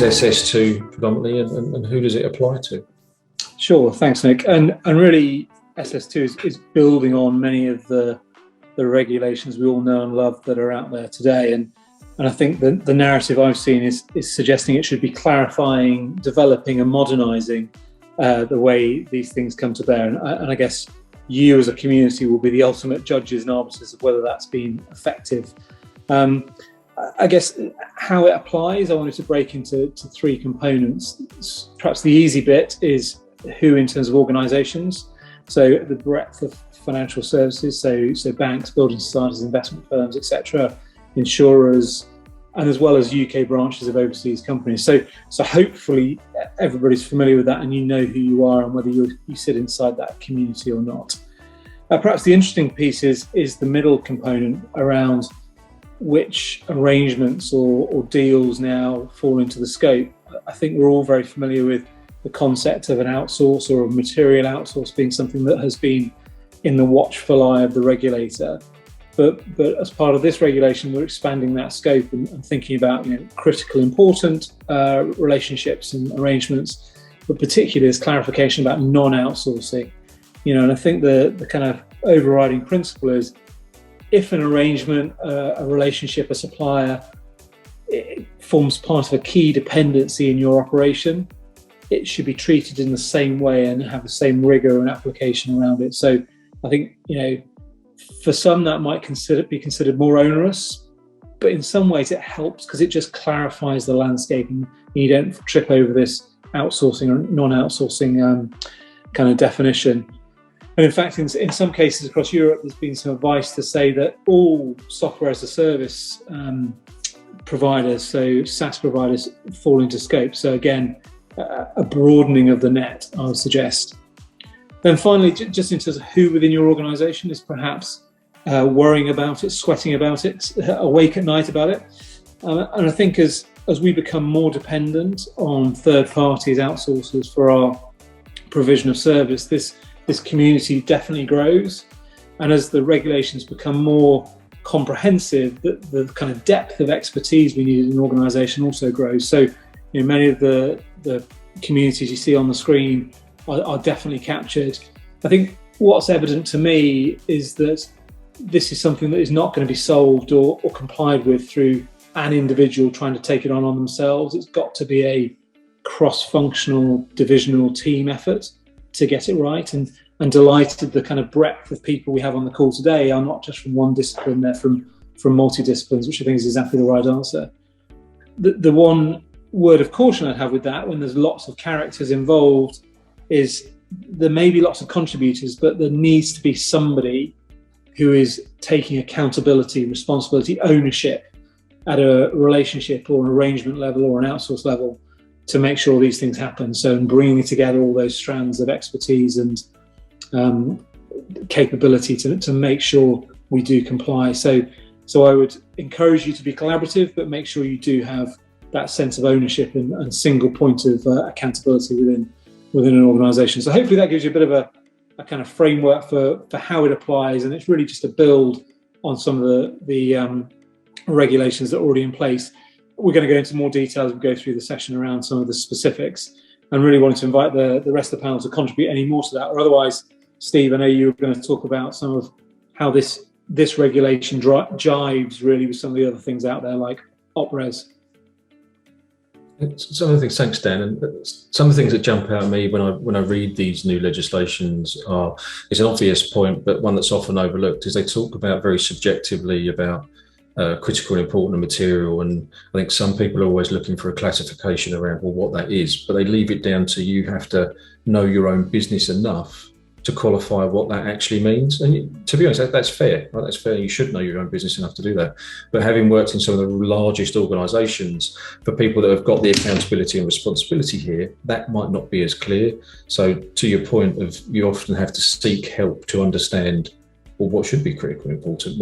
is SS2 predominantly, and who does it apply to? Sure, thanks, Nick. And really, SS2 is building on many of the regulations we all know and love that are out there today. And I think the narrative I've seen is suggesting it should be clarifying, developing and modernising the way these things come to bear. And I guess you as a community will be the ultimate judges and arbiters of whether that's been effective. I guess how it applies, I wanted to break into three components. Perhaps the easy bit is who in terms of organisations. So the breadth of financial services, so banks, building societies, investment firms, etc., insurers, and as well as UK branches of overseas companies. So hopefully everybody's familiar with that and you know who you are and whether you sit inside that community or not. Perhaps the interesting piece is the middle component around which arrangements or deals now fall into the scope. I think we're all very familiar with the concept of an outsource or a material outsource being something that has been in the watchful eye of the regulator. But as part of this regulation, we're expanding that scope and thinking about critical, important relationships and arrangements, but particularly there's clarification about non-outsourcing. And I think the kind of overriding principle is if an arrangement, a relationship, a supplier, it forms part of a key dependency in your operation, it should be treated in the same way and have the same rigor and application around it. So I think, for some that might be considered more onerous, but in some ways it helps because it just clarifies the landscape and you don't trip over this outsourcing or non-outsourcing kind of definition. And in fact, in some cases across Europe, there's been some advice to say that all software as a service providers, so SaaS providers, fall into scope. So again, a broadening of the net, I would suggest. Then finally, just in terms of who within your organisation is perhaps worrying about it, sweating about it, awake at night about it. And I think as we become more dependent on third parties, outsourcers for our provision of service, this community definitely grows. And as the regulations become more comprehensive, the kind of depth of expertise we need in an organisation also grows. So many of the communities you see on the screen are definitely captured. I think what's evident to me is that this is something that is not going to be solved or complied with through an individual trying to take it on themselves. It's got to be a cross-functional, divisional team effort to get it right. And delighted the kind of breadth of people we have on the call today are not just from one discipline, they're from multi-disciplines, which I think is exactly the right answer. The one word of caution I'd have with that, when there's lots of characters involved, is there may be lots of contributors, but there needs to be somebody who is taking accountability, responsibility, ownership at a relationship or an arrangement level or an outsource level to make sure these things happen. So in bringing together all those strands of expertise and capability to make sure we do comply. So I would encourage you to be collaborative, but make sure you do have that sense of ownership and single point of accountability within an organisation. So hopefully that gives you a bit of a kind of framework for how it applies, and it's really just a build on some of the regulations that are already in place. We're going to go into more detail as we go through the session around some of the specifics, and really wanted to invite the rest of the panel to contribute any more to that, or otherwise, Steve, I know you were going to talk about some of how this regulation jives really with some of the other things out there like OpRes. Some of the things, thanks Dan, and some of the things that jump out at me when I read these new legislations is an obvious point, but one that's often overlooked, is they talk about very subjectively about critical and important material, and I think some people are always looking for a classification around what that is, but they leave it down to you have to know your own business enough to qualify what that actually means. And to be honest, that's fair, right? That's fair. You should know your own business enough to do that. But having worked in some of the largest organisations, for people that have got the accountability and responsibility here, that might not be as clear. So to your point of, you often have to seek help to understand, well, what should be critical and important?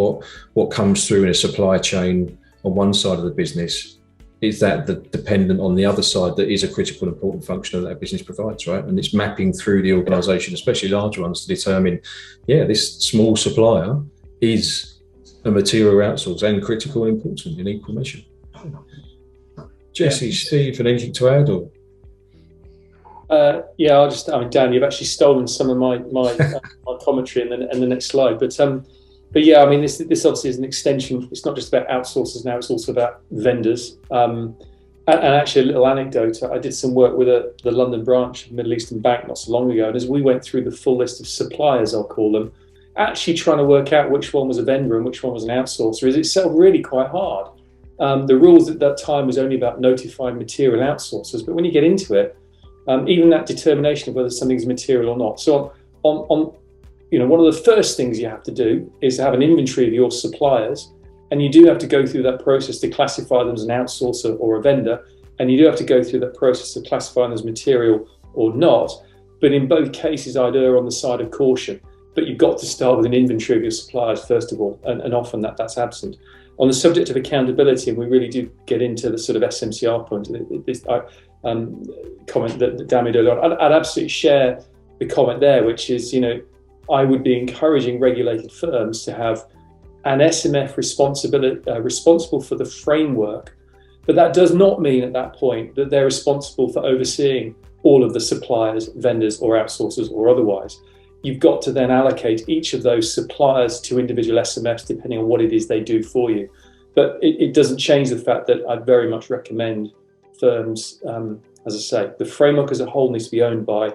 What comes through in a supply chain on one side of the business? Is that dependent on the other side that is a critical, important function that business provides, right? And it's mapping through the organisation, especially larger ones, to determine, this small supplier is a material outsource and critical and important in equal measure. Jesse, Steve, and anything to add? Or Yeah, I mean, Dan, you've actually stolen some of my commentary in the next slide. But yeah, I mean, this obviously is an extension. It's not just about outsourcers now; it's also about vendors. And actually, a little anecdote: I did some work with the London branch of Middle Eastern Bank not so long ago, and as we went through the full list of suppliers, I'll call them, actually trying to work out which one was a vendor and which one was an outsourcer is itself really quite hard. The rules at that time was only about notifying material outsourcers, but when you get into it, even that determination of whether something's material or not. So on one of the first things you have to do is to have an inventory of your suppliers, and you do have to go through that process to classify them as an outsourcer or a vendor, and you do have to go through that process of classifying them as material or not. But in both cases, I'd err on the side of caution. But you've got to start with an inventory of your suppliers first of all, and often that's absent. On the subject of accountability, and we really do get into the sort of SMCR point, this comment that Dan made earlier on, I'd absolutely share the comment there, which is, I would be encouraging regulated firms to have an SMF responsible for the framework, but that does not mean at that point that they're responsible for overseeing all of the suppliers, vendors, or outsourcers, or otherwise. You've got to then allocate each of those suppliers to individual SMFs depending on what it is they do for you. But it doesn't change the fact that I'd very much recommend firms, as I say, the framework as a whole needs to be owned by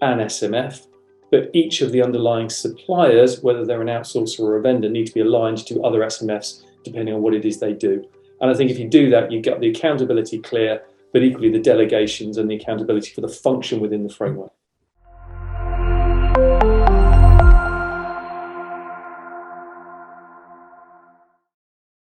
an SMF, but each of the underlying suppliers, whether they're an outsourcer or a vendor, need to be aligned to other SMFs depending on what it is they do. And I think if you do that, you get the accountability clear, but equally the delegations and the accountability for the function within the framework.